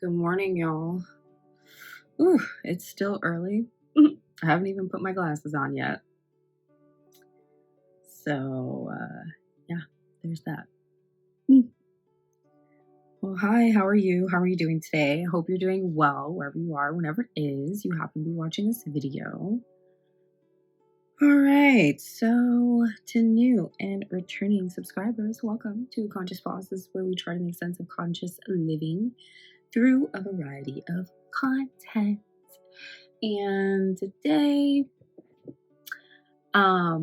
Good morning, y'all. Ooh, it's still early. I haven't even put my glasses on yet. So, yeah, there's that. Well, hi, how are you? How are you doing today? I hope you're doing well wherever you are, whenever it is you happen to be watching this video. All right, so to new and returning subscribers, welcome to Conscious Pauses, where we try to make sense of conscious living through a variety of content. And today, I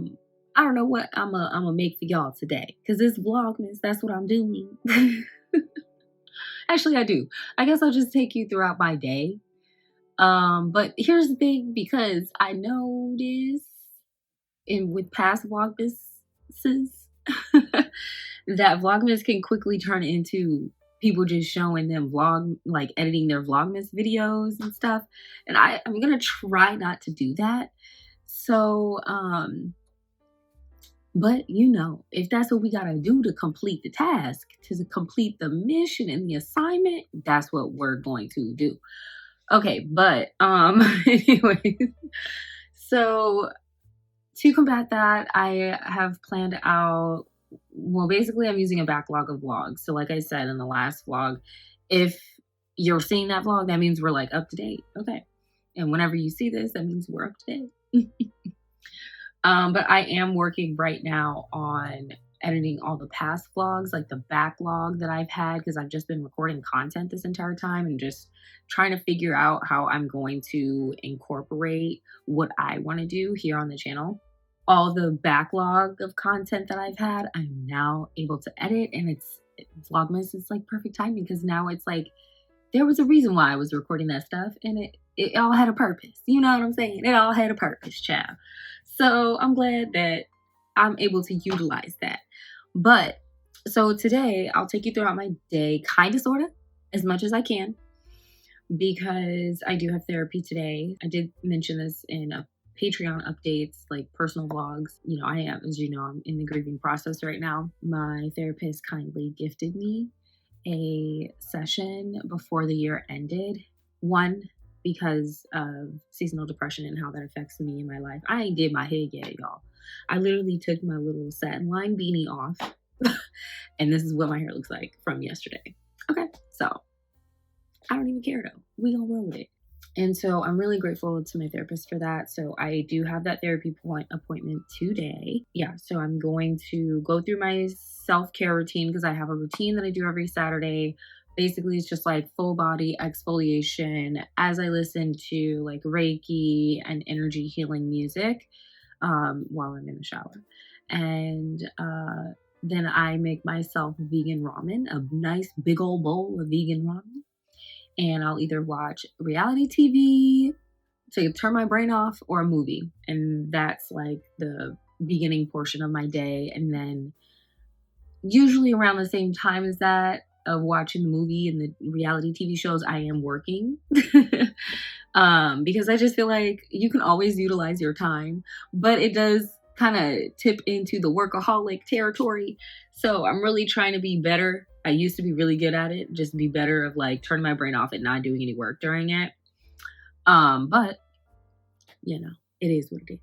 don't know what I'm gonna make for y'all today, because it's Vlogmas. That's what I'm doing. Actually, I do. I guess I'll just take you throughout my day. But here's the thing, because I noticed with past Vlogmases that Vlogmas can quickly turn into people just showing them editing their Vlogmas videos and stuff. And I'm gonna try not to do that. So, but if that's what we gotta do to complete the task, to complete the mission and the assignment, that's what we're going to do. Okay, but anyway, so to combat that, I have planned out, well, basically I'm using a backlog of vlogs. So like I said in the last vlog, if you're seeing that vlog, that means we're like up to date. Okay. And whenever you see this, that means we're up to date. But I am working right now on editing all the past vlogs, like the backlog that I've had, because I've just been recording content this entire time and just trying to figure out how I'm going to incorporate what I want to do here on the channel. All the backlog of content that I've had, I'm now able to edit, and Vlogmas is like perfect timing, because now it's like there was a reason why I was recording that stuff, and it all had a purpose. You know what I'm saying? It all had a purpose, child. So I'm glad that I'm able to utilize that. But so today I'll take you throughout my day, kind of, sort of, as much as I can, because I do have therapy today. I did mention this in a Patreon updates, like personal vlogs. I'm in the grieving process right now. My therapist kindly gifted me a session before the year ended. One, because of seasonal depression and how that affects me in my life. I ain't did my hair yet, y'all. I literally took my little satin line beanie off and this is what my hair looks like from yesterday. Okay, so I don't even care though. We gonna roll with it. And so I'm really grateful to my therapist for that. So I do have that therapy appointment today. Yeah, so I'm going to go through my self-care routine, because I have a routine that I do every Saturday. Basically, it's just like full body exfoliation as I listen to like Reiki and energy healing music while I'm in the shower. And then I make myself vegan ramen, a nice big old bowl of vegan ramen. And I'll either watch reality TV to turn my brain off, or a movie. And that's like the beginning portion of my day. And then usually around the same time as that, of watching the movie and the reality TV shows, I am working. Because I just feel like you can always utilize your time, but it does kind of tip into the workaholic territory. So I'm really trying to be better. I used to be really good at it, just be better of like turning my brain off and not doing any work during it. But it is what it is.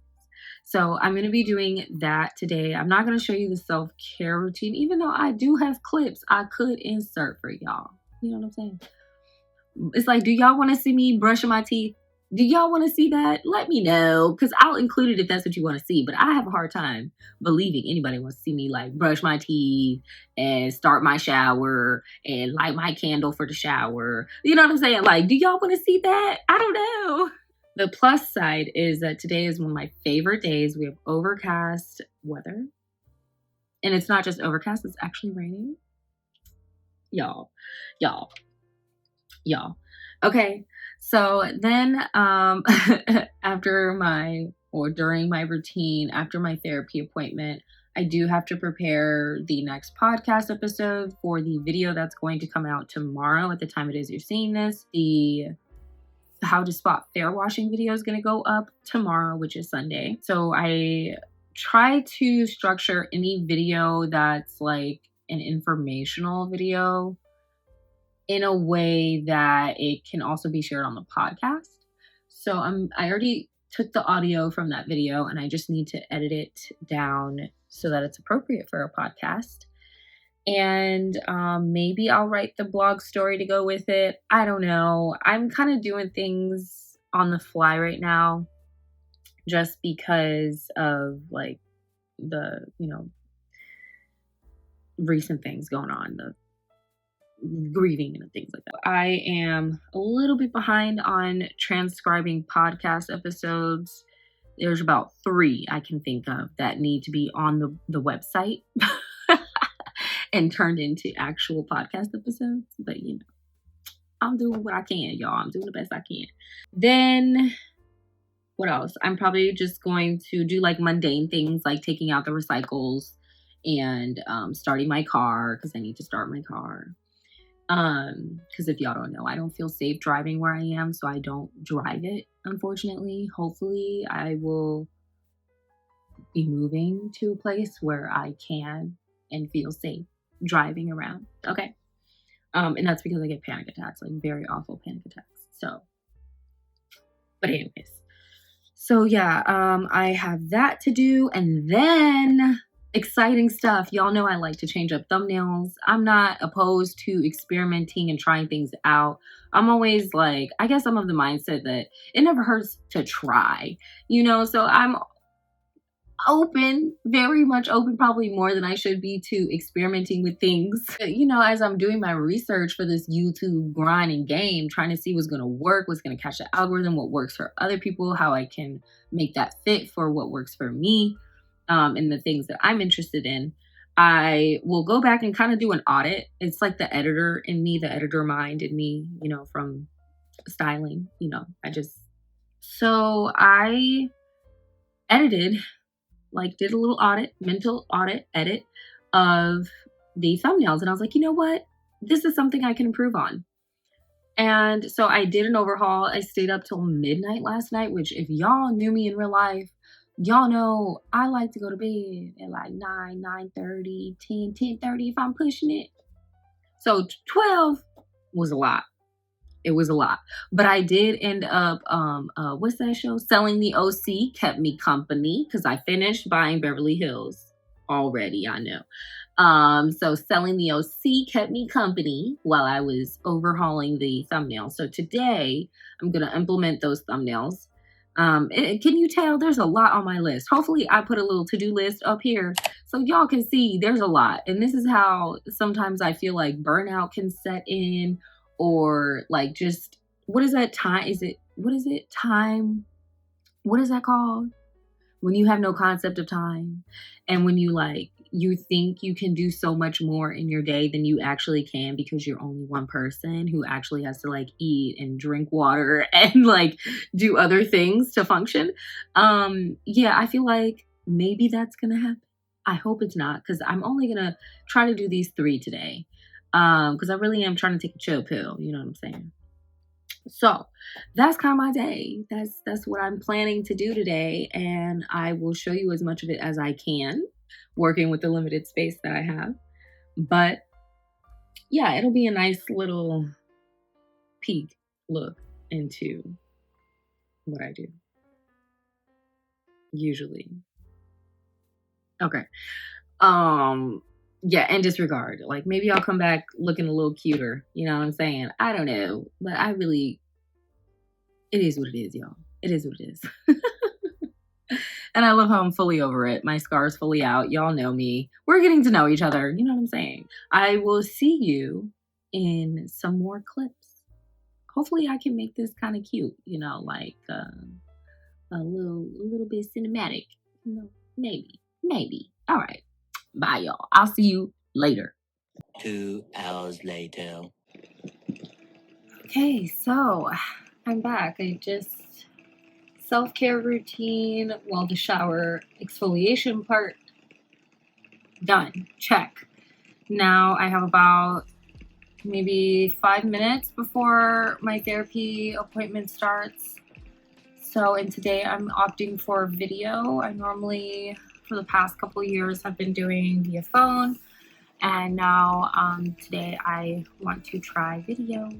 So I'm going to be doing that today. I'm not going to show you the self-care routine, even though I do have clips I could insert for y'all. You know what I'm saying? It's like, do y'all want to see me brushing my teeth? Do y'all want to see that? Let me know, because I'll include it if that's what you want to see. But I have a hard time believing anybody wants to see me like brush my teeth and start my shower and light my candle for the shower. You know what I'm saying? Like, do y'all want to see that? I don't know. The plus side is that today is one of my favorite days. We have overcast weather. And it's not just overcast, it's actually raining. Y'all. Okay, so then during my routine, after my therapy appointment, I do have to prepare the next podcast episode for the video that's going to come out tomorrow at the time it is you're seeing this. The how to spot fair washing video is going to go up tomorrow, which is Sunday. So I try to structure any video that's like an informational video in a way that it can also be shared on the podcast. So I already took the audio from that video and I just need to edit it down so that it's appropriate for a podcast. And maybe I'll write the blog story to go with it. I don't know. I'm kind of doing things on the fly right now just because of like the, recent things going on, the grieving and things like that. I am a little bit behind on transcribing podcast episodes. There's about 3 I can think of that need to be on the website and turned into actual podcast episodes. But I'm doing what I can, y'all. I'm doing the best I can. Then what else? I'm probably just going to do like mundane things like taking out the recycles and starting my car because I need to start my car. Because if y'all don't know, I don't feel safe driving where I am, so I don't drive it, unfortunately. Hopefully I will be moving to a place where I can and feel safe driving around. Okay. And that's because I get panic attacks, like very awful panic attacks. So, but anyways. So yeah, I have that to do, and then exciting stuff. Y'all know I like to change up thumbnails. I'm not opposed to experimenting and trying things out. I'm always like, I guess I'm of the mindset that it never hurts to try, so I'm open, very much open, probably more than I should be, to experimenting with things. As I'm doing my research for this YouTube grind and game, trying to see what's going to work, what's going to catch the algorithm, what works for other people, how I can make that fit for what works for me. And the things that I'm interested in, I will go back and kind of do an audit. It's like the editor in me, the editor mind in me, from styling, so I edited, did a little audit, mental audit, edit of the thumbnails. And I was like, you know what? This is something I can improve on. And so I did an overhaul. I stayed up till midnight last night, which if y'all knew me in real life, y'all know I like to go to bed at like 9, 9:30, 10, 10:30 if I'm pushing it. So 12 was a lot. It was a lot. But I did end up, what's that show? Selling the OC kept me company because I finished buying Beverly Hills already, I know. So Selling the OC kept me company while I was overhauling the thumbnails. So today I'm going to implement those thumbnails. Can you tell there's a lot on my list? Hopefully I put a little to-do list up here so y'all can see there's a lot. And this is how sometimes I feel like burnout can set in, or like just, what is that time? Time? What is that called? When you have no concept of time and when you think you can do so much more in your day than you actually can because you're only one person who actually has to eat and drink water and do other things to function. Yeah, I feel like maybe that's going to happen. I hope it's not, because I'm only going to try to do these 3 today. Because I really am trying to take a chill pill. You know what I'm saying? So that's kind of my day. That's what I'm planning to do today. And I will show you as much of it as I can, working with the limited space that I have. But yeah, it'll be a nice little peek look into what I do. Usually. Okay. Yeah, and disregard. Maybe I'll come back looking a little cuter. You know what I'm saying? I don't know. But it is what it is, y'all. It is what it is. And I love how I'm fully over it. My scar's fully out. Y'all know me. We're getting to know each other. You know what I'm saying? I will see you in some more clips. Hopefully I can make this kind of cute. A little bit cinematic. Maybe. All right. Bye, y'all. I'll see you later. 2 hours later. Okay, so I'm back. I just self-care routine while the shower exfoliation part done. Check. Now I have about maybe 5 minutes before my therapy appointment starts. So, and today I'm opting for video. I normally, for the past couple of years, have been doing via phone. And now today I want to try video.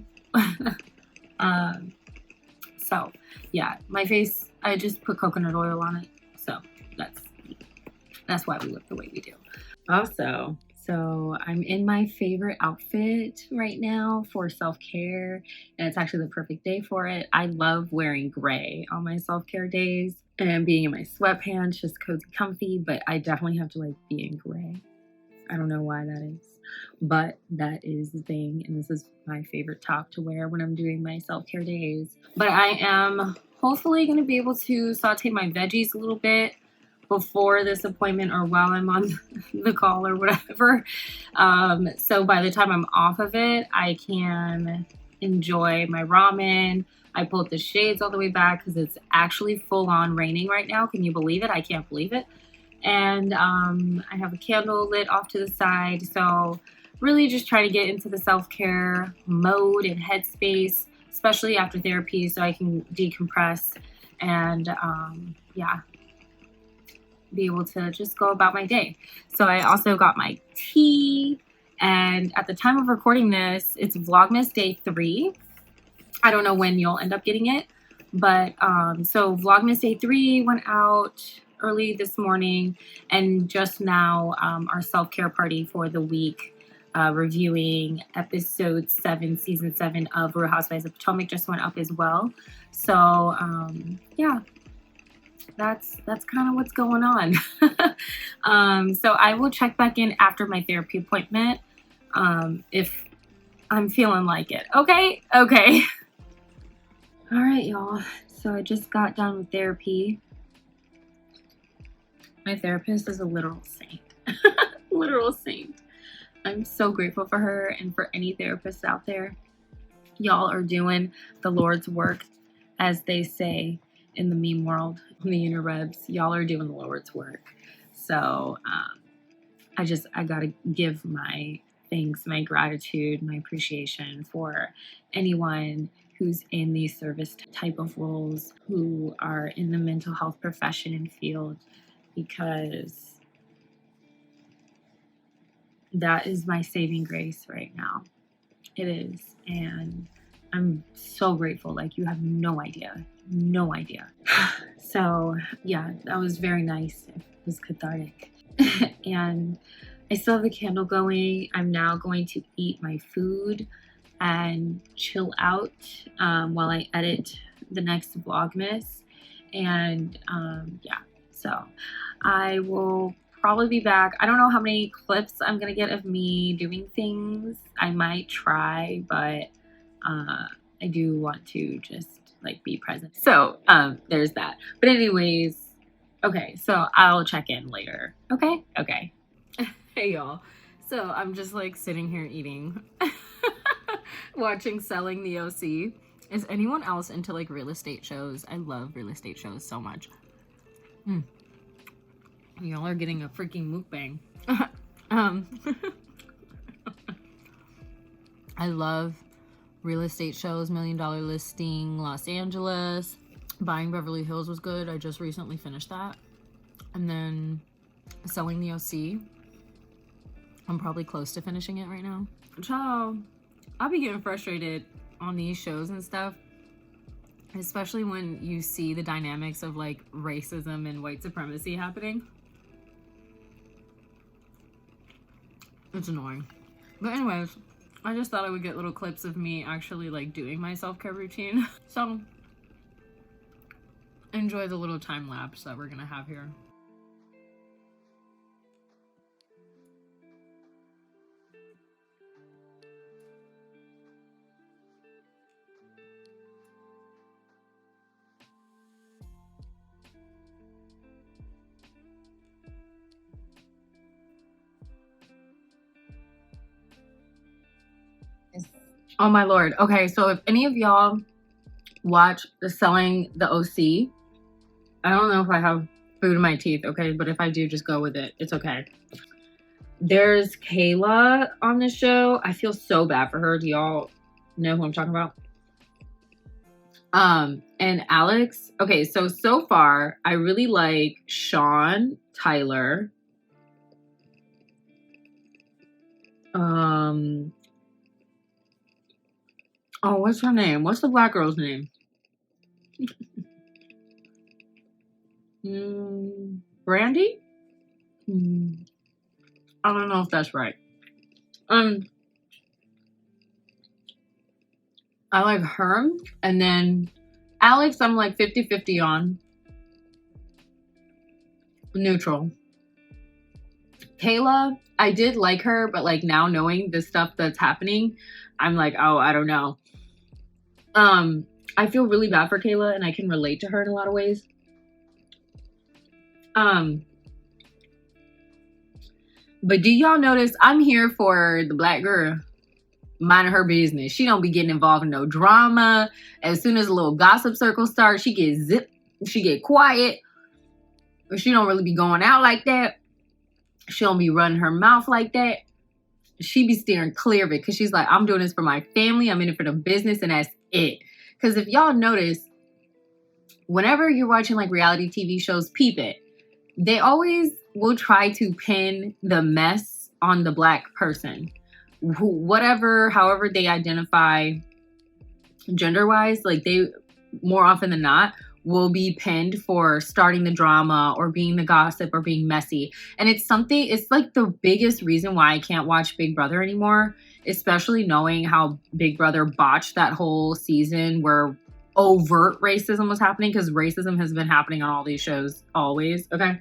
So yeah, my face, I just put coconut oil on it. So that's why we look the way we do. Also, so I'm in my favorite outfit right now for self-care, and it's actually the perfect day for it. I love wearing gray on my self-care days and being in my sweatpants, just cozy, comfy, but I definitely have to like be in gray. I don't know why that is, but that is the thing, and this is my favorite top to wear when I'm doing my self-care days. But I am hopefully going to be able to saute my veggies a little bit before this appointment or while I'm on the call or whatever. So by the time I'm off of it, I can enjoy my ramen. I pulled the shades all the way back because it's actually full on raining right now. Can you believe it? I can't believe it. And I have a candle lit off to the side. So really just try to get into the self-care mode and headspace, especially after therapy, so I can decompress and yeah, be able to just go about my day. So I also got my tea, and at the time of recording this, it's Vlogmas day 3. I don't know when you'll end up getting it, but so Vlogmas day 3 went out early this morning, and just now our self-care party for the week, reviewing episode 7, season 7 of Real Housewives of Potomac just went up as well. So yeah, that's kind of what's going on. So I will check back in after my therapy appointment if I'm feeling like it. Okay. All right, y'all. So I just got done with therapy. My therapist is a literal saint. Literal saint. I'm so grateful for her and for any therapists out there. Y'all are doing the Lord's work, as they say in the meme world, in the interwebs. Y'all are doing the Lord's work. So I gotta give my thanks, my gratitude, my appreciation for anyone who's in these service type of roles, who are in the mental health profession and field, because that is my saving grace right now. It is. And I'm so grateful. Like, you have no idea. So yeah, that was very nice. It was cathartic. And I still have the candle going. I'm now going to eat my food and chill out while I edit the next Vlogmas. And yeah, so I will probably be back. I don't know how many clips I'm gonna get of me doing things. I might try, but I do want to just like be present. So there's that. But anyways, okay, so I'll check in later. Okay. Hey y'all. So I'm just like sitting here eating, watching Selling the OC. Is anyone else into like real estate shows? I love real estate shows so much. Y'all are getting a freaking mukbang. I love real estate shows. $1 Million Listing Los Angeles. Buying Beverly Hills was good. I just recently finished that. And then Selling the OC. I'm probably close to finishing it right now. Child, I'll be getting frustrated on these shows and stuff, especially when you see the dynamics of like racism and white supremacy happening. It's annoying. But anyways, I just thought I would get little clips of me actually like doing my self-care routine. So enjoy the little time lapse that we're gonna have here. Oh my Lord. Okay, so if any of y'all watch the Selling the OC, I don't know if I have food in my teeth, okay? But if I do, just go with it. It's okay. There's Kayla on the show. I feel so bad for her. Do y'all know who I'm talking about? And Alex. Okay, so far, I really like Sean, Tyler, Oh, what's her name? What's the black girl's name? Brandy? I don't know if that's right. I like her, and then Alex, I'm like 50-50 on. Neutral. Kayla, I did like her, but like now knowing the stuff that's happening, I'm like, oh, I don't know. I feel really bad for Kayla, and I can relate to her in a lot of ways. But do y'all notice I'm here for the black girl minding her business. She don't be getting involved in no drama. As soon as a little gossip circle starts, she get zipped. She get quiet. She don't really be going out like that. She don't be running her mouth like that. She be steering clear of it because she's like, I'm doing this for my family. I'm in it for the business, and that's it. Because if y'all notice, whenever you're watching like reality TV shows, peep it. They always will try to pin the mess on the black person. However they identify gender-wise, like they, more often than not, will be pinned for starting the drama or being the gossip or being messy. And it's like the biggest reason why I can't watch Big Brother anymore, especially knowing how Big Brother botched that whole season where overt racism was happening, because racism has been happening on all these shows always, okay?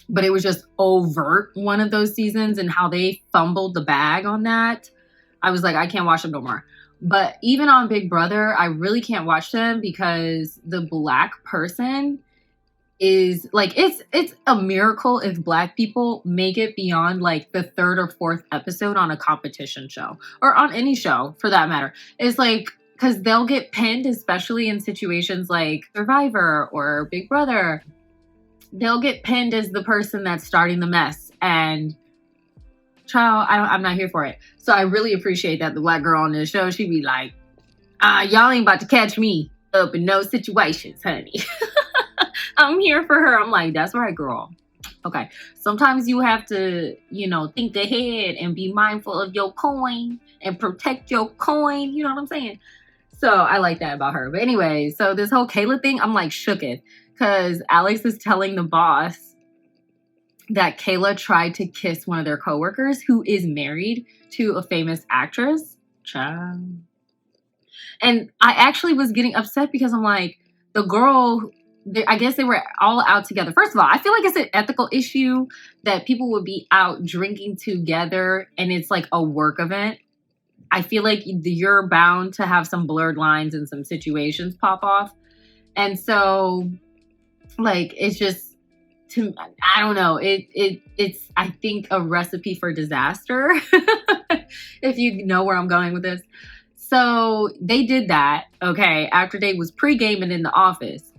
But it was just overt one of those seasons, and how they fumbled the bag on that. I was like, I can't watch them no more. But even on Big Brother, I really can't watch them because the black person is like, it's a miracle if black people make it beyond like the 3rd or 4th episode on a competition show, or on any show for that matter. It's like, because they'll get pinned, especially in situations like Survivor or Big Brother. They'll get pinned as the person that's starting the mess. And child, I'm not here for it. So I really appreciate that the black girl on this show, she be like, y'all ain't about to catch me up in no situations, honey. I'm here for her. I'm like, that's right, girl. Okay. Sometimes you have to, think ahead and be mindful of your coin and protect your coin. You know what I'm saying? So I like that about her. But anyway, so this whole Kayla thing, I'm like shooketh. Because Alex is telling the boss that Kayla tried to kiss one of their coworkers who is married to a famous actress. Child. And I actually was getting upset because I'm like, the girl, I guess they were all out together. First of all, I feel like it's an ethical issue that people would be out drinking together and it's like a work event. I feel like you're bound to have some blurred lines and some situations pop off. And so, like, it's just, I don't know. It's, I think, a recipe for disaster, if you know where I'm going with this. So they did that, okay, after they was pre-gaming in the office.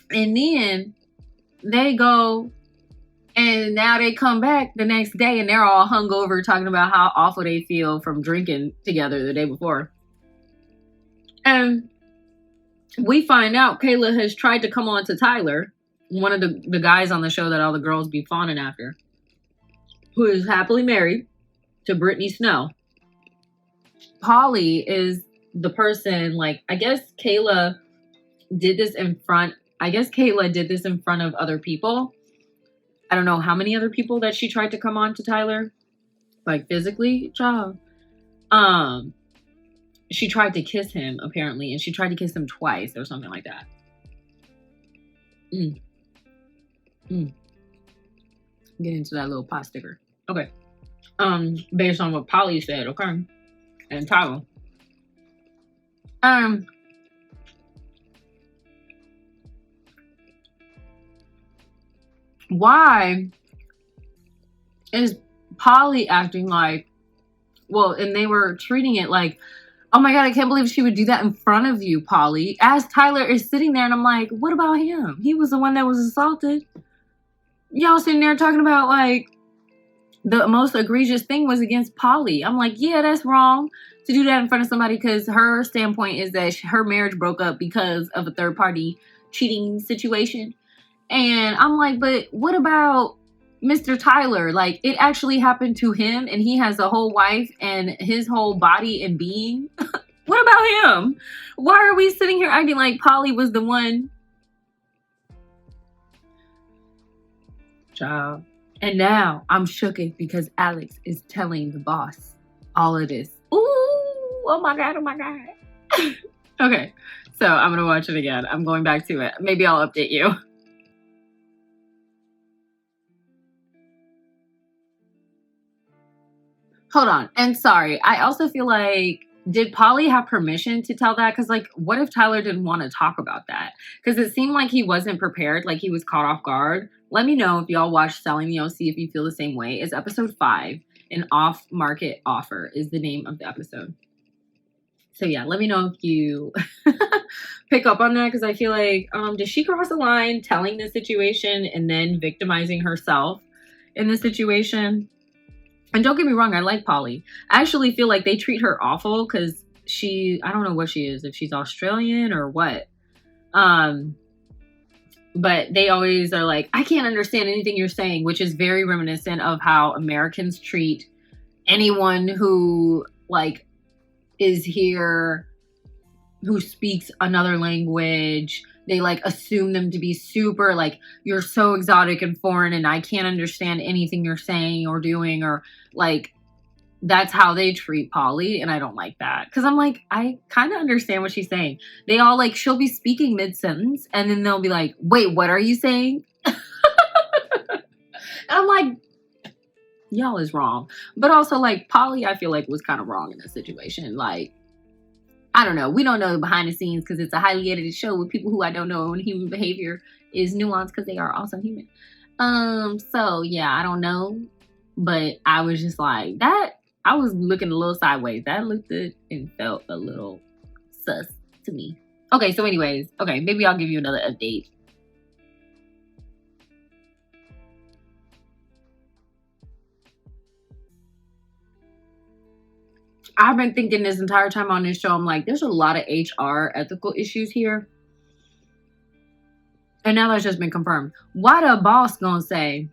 And then they go, and now they come back the next day and they're all hungover talking about how awful they feel from drinking together the day before. And we find out Kayla has tried to come on to Tyler, one of the guys on the show that all the girls be fawning after, who is happily married to Brittany Snow. Polly is the person, like, I guess Kayla did this in front of other people. I don't know how many other people that she tried to come on to Tyler, like physically, child. She tried to kiss him, apparently, and she tried to kiss him twice or something like that. Get into that little pot sticker. Okay. Based on what Polly said, okay? And Tyler. Why is Polly acting like, well, and they were treating it like, oh my God, I can't believe she would do that in front of you, Polly. As Tyler is sitting there, and I'm like, what about him? He was the one that was assaulted. Y'all sitting there talking about, like, the most egregious thing was against Polly. I'm like, yeah, that's wrong to do that in front of somebody, because her standpoint is that her marriage broke up because of a third party cheating situation. And I'm like, but what about Mr. Tyler, like, it actually happened to him, and he has a whole wife and his whole body and being. What about him? Why are we sitting here acting like Polly was the one? Child. And now I'm shooketh because Alex is telling the boss all of this. Ooh, oh my God, oh my God. Okay, so I'm gonna watch it again. I'm going back to it. Maybe I'll update you. Hold on. And sorry, I also feel like, did Polly have permission to tell that? Because, like, what if Tyler didn't want to talk about that? Because it seemed like he wasn't prepared, like he was caught off guard. Let me know if y'all watch Selling the OC if you feel the same way. It's episode 5. An off-market offer is the name of the episode. So yeah, let me know if you pick up on that, because I feel like, did she cross the line telling the situation and then victimizing herself in the situation? And don't get me wrong, I like Polly. I actually feel like they treat her awful because I don't know what she is, if she's Australian or what. But they always are like, I can't understand anything you're saying, which is very reminiscent of how Americans treat anyone who, like, is here, who speaks another language. They, like, assume them to be super, like, you're so exotic and foreign and I can't understand anything you're saying or doing, or, like, that's how they treat Polly, and I don't like that. Because I'm like, I kind of understand what she's saying. They all, like, she'll be speaking mid-sentence, and then they'll be like, wait, what are you saying? And I'm like, y'all is wrong. But also, like, Polly, I feel like, was kind of wrong in this situation. Like, I don't know. We don't know behind the scenes because it's a highly edited show with people who I don't know, and human behavior is nuanced because they are also human. So, yeah, I don't know. But I was just like, that, I was looking a little sideways. That looked good and felt a little sus to me. Okay, so anyways, okay, maybe I'll give you another update. I've been thinking this entire time on this show, I'm like, there's a lot of HR ethical issues here. And now that's just been confirmed. What the boss gonna say?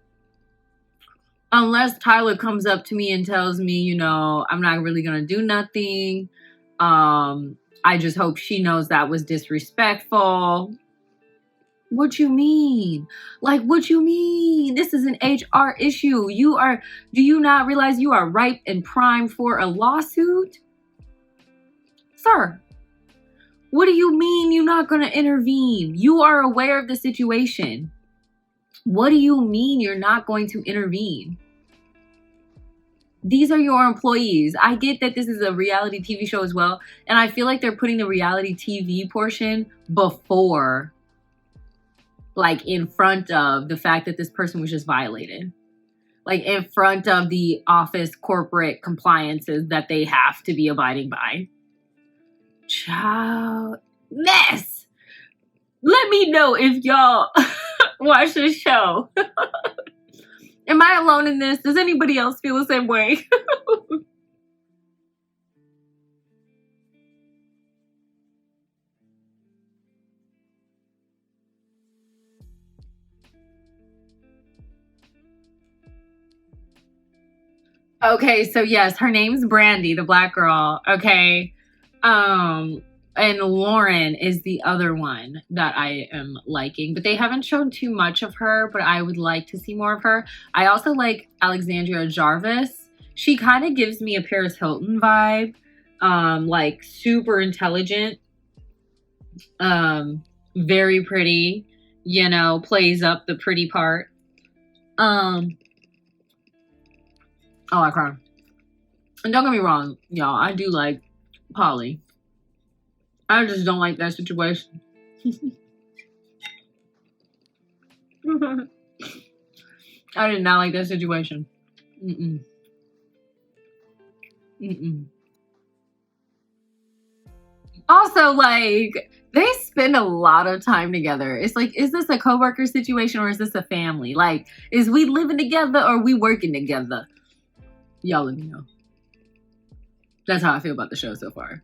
Unless Tyler comes up to me and tells me, you know, I'm not really gonna do nothing. I just hope she knows that was disrespectful. What you mean? Like, what you mean? This is an HR issue. Do you not realize you are ripe and prime for a lawsuit? Sir, what do you mean you're not going to intervene? You are aware of the situation. What do you mean you're not going to intervene? These are your employees. I get that this is a reality TV show as well, and I feel like they're putting the reality TV portion before, like, in front of the fact that this person was just violated. Like, in front of the office corporate compliances that they have to be abiding by. Child. Mess! Let me know if y'all watch this show. Am I alone in this? Does anybody else feel the same way? Okay, so yes, her name's Brandy, the black girl. Okay. And Lauren is the other one that I am liking, but they haven't shown too much of her, but I would like to see more of her. I also like Alexandria Jarvis. She kind of gives me a Paris Hilton vibe. Like, super intelligent. Very pretty, you know, plays up the pretty part. Oh, I cried. And don't get me wrong, y'all. I do like Polly. I just don't like that situation. I did not like that situation. Also, like, they spend a lot of time together. It's like, is this a coworker situation or is this a family? Like, is we living together or we working together? Y'all let me know. That's how I feel about the show so far.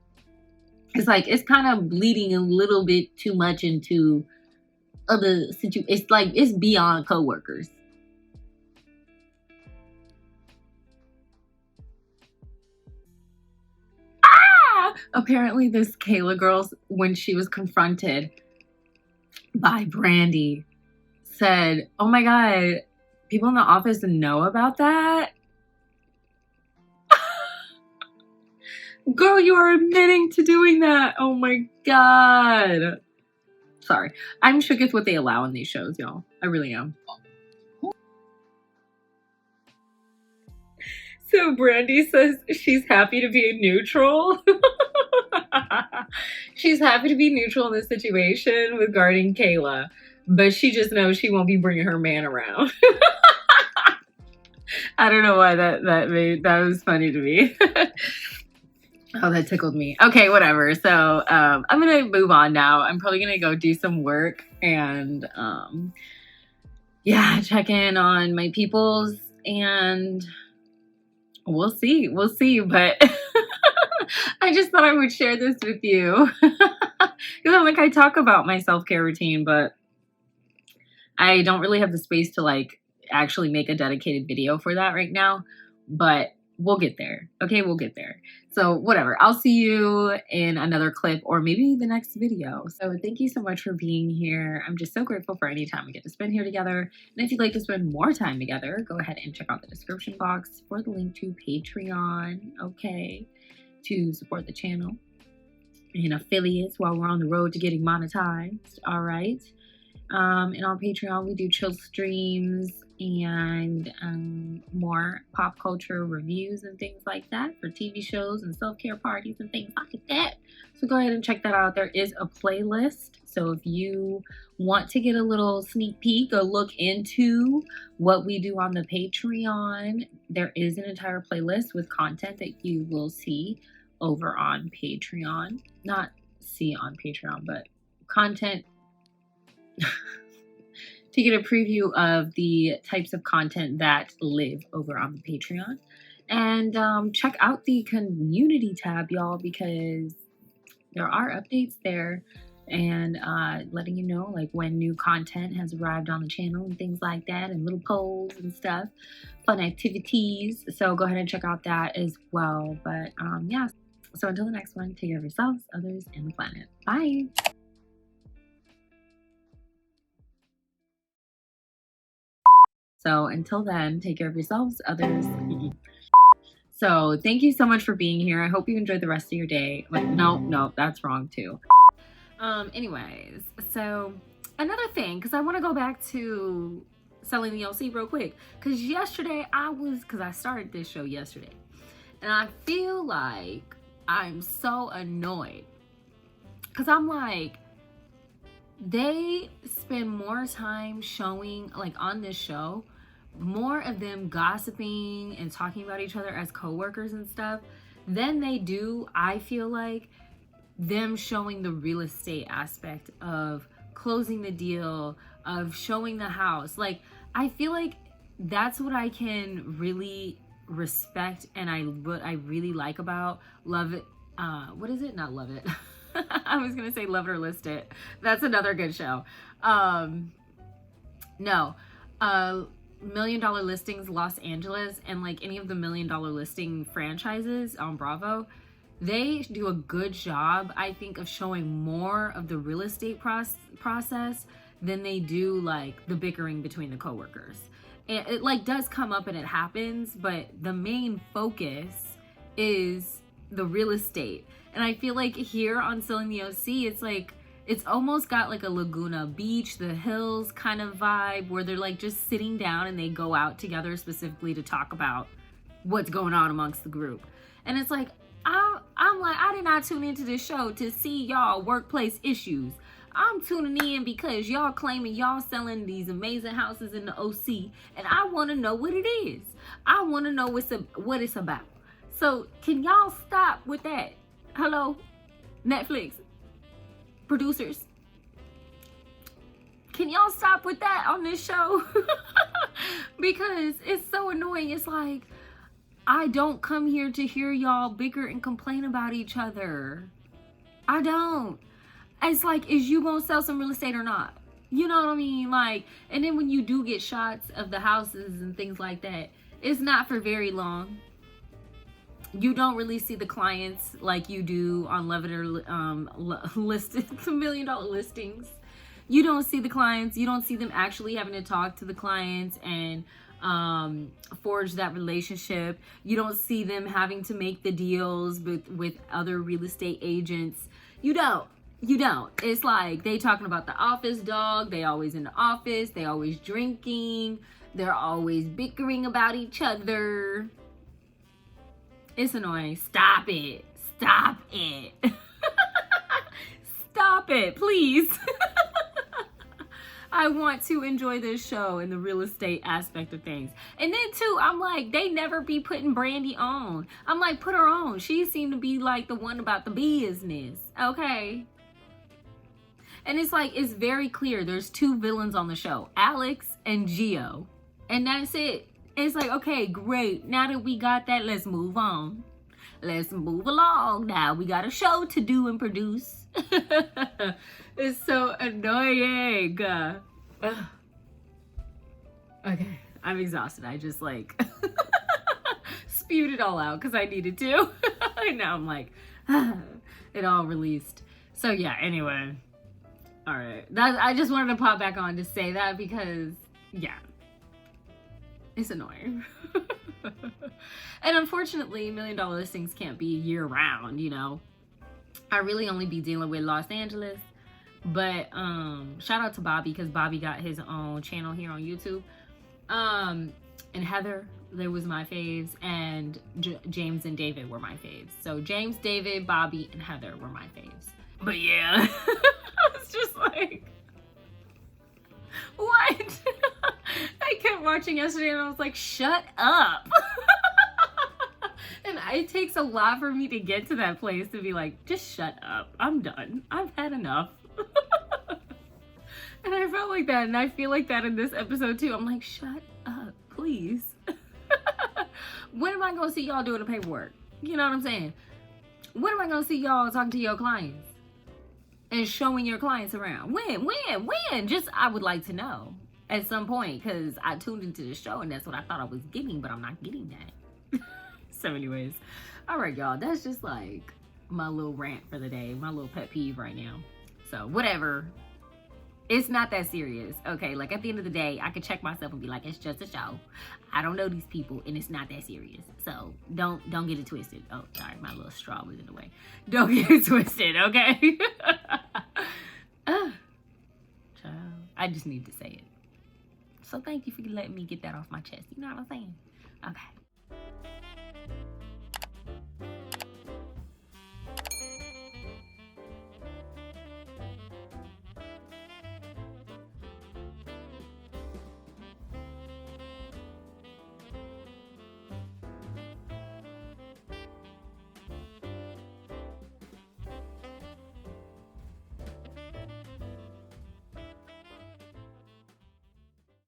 It's like, it's kind of bleeding a little bit too much into other situations. It's like, it's beyond coworkers. Apparently this Kayla girl, when she was confronted by Brandy, said, oh my God, people in the office know about that? Girl, you are admitting to doing that. Oh my God. Sorry. I'm shook at what they allow in these shows, y'all. I really am. So Brandy says she's happy to be neutral. She's happy to be neutral in this situation regarding Kayla, but she just knows she won't be bringing her man around. I don't know why that was funny to me. Oh, that tickled me. Okay, whatever. So I'm gonna move on now. I'm probably gonna go do some work and yeah, check in on my peoples, and we'll see. But I just thought I would share this with you because I talk about my self-care routine, but I don't really have the space to like actually make a dedicated video for that right now. But we'll get there. Okay, we'll get there. So whatever, I'll see you in another clip or maybe the next video. So thank you so much for being here. I'm just so grateful for any time we get to spend here together. And if you'd like to spend more time together, go ahead and check out the description box for the link to Patreon, okay, to support the channel and affiliates while we're on the road to getting monetized, all right? And on Patreon, we do chill streams and more pop culture reviews and things like that for TV shows and self-care parties and things like that. So go ahead and check that out. There is a playlist. So if you want to get a little sneak peek or look into what we do on the Patreon, there is an entire playlist with content that you will see over on Patreon. Not see on Patreon, but content to get a preview of the types of content that live over on the Patreon. And check out the community tab, y'all, because there are updates there and letting you know like when new content has arrived on the channel and things like that, and little polls and stuff, fun activities. So go ahead and check out that as well. But yeah, so until the next one, take care of yourselves, others, and the planet. Bye. So until then, take care of yourselves, others. So thank you so much for being here. I hope you enjoyed the rest of your day. But no, that's wrong too. Anyways, so another thing, because I want to go back to selling the OC real quick. Because yesterday because I started this show yesterday. And I feel like I'm so annoyed. Because I'm like, they spend more time showing, like on this show, more of them gossiping and talking about each other as coworkers and stuff than they do, I feel like, them showing the real estate aspect of closing the deal, of showing the house. Like, I feel like that's what I can really respect and what I really like about Love It. What is it? Not Love It. I was gonna say Love It or List It. That's another good show. $1 Million Listings Los Angeles, and like any of the $1 Million Listing franchises on Bravo, they do a good job, I think, of showing more of the real estate process than they do like the bickering between the coworkers. And it like does come up and it happens, but the main focus is the real estate. And I feel like here on Selling the OC, it's like, it's almost got like a Laguna Beach, the hills kind of vibe, where they're like just sitting down and they go out together specifically to talk about what's going on amongst the group. And it's like, I'm like, I did not tune into this show to see y'all workplace issues. I'm tuning in because y'all claiming y'all selling these amazing houses in the OC, and I want to know what it is. I want to know what it's about. So can y'all stop with that? Hello, Netflix producers, can y'all stop with that on this show? Because it's so annoying. It's like, I don't come here to hear y'all bicker and complain about each other. I don't. It's like, is you gonna sell some real estate or not? You know what I mean? Like, and then when you do get shots of the houses and things like that, it's not for very long. You don't really see the clients like you do on Love It or listed $1 million listings. You don't see the clients. You don't see them actually having to talk to the clients and forge that relationship. You don't see them having to make the deals with other real estate agents. You don't. It's like they talking about the office dog. They always in the office. They always drinking. They're always bickering about each other. It's annoying. Stop it. Stop it. Stop it, please. I want to enjoy this show and the real estate aspect of things. And then too, I'm like, they never be putting Brandy on. I'm like, put her on. She seemed to be like the one about the business. Okay. And it's like, it's very clear. There's two villains on the show, Alex and Gio. And that's it. It's like, okay, great. Now that we got that, let's move on. Let's move along now. We got a show to do and produce. It's so annoying. Okay, I'm exhausted. I just like spewed it all out because I needed to. And now I'm like, it all released. So yeah, anyway. All right. I just wanted to pop back on to say that because, yeah. It's annoying. And unfortunately, $1 million listings can't be year round, you know. I really only be dealing with Los Angeles. But shout out to Bobby because Bobby got his own channel here on YouTube. And Heather, there was my faves. And James and David were my faves. So James, David, Bobby, and Heather were my faves. But yeah, it's just like, what? I kept watching yesterday and I was like, shut up. And it takes a lot for me to get to that place to be like, just shut up. I'm done. I've had enough. And I felt like that. And I feel like that in this episode too. I'm like, shut up, please. When am I going to see y'all doing the paperwork? You know what I'm saying? When am I going to see y'all talking to your clients? And showing your clients around? When? Just, I would like to know at some point because I tuned into the show and that's what I thought I was getting, but I'm not getting that. So anyways, all right, y'all, that's just like my little rant for the day, my little pet peeve right now. So whatever, it's not that serious. Okay, like at the end of the day, I could check myself and be like, it's just a show. I don't know these people and it's not that serious. So don't get it twisted. Oh, sorry, my little straw was in the way. Don't get it twisted, okay? Child, I just need to say it. So thank you for letting me get that off my chest. You know what I'm saying? Okay.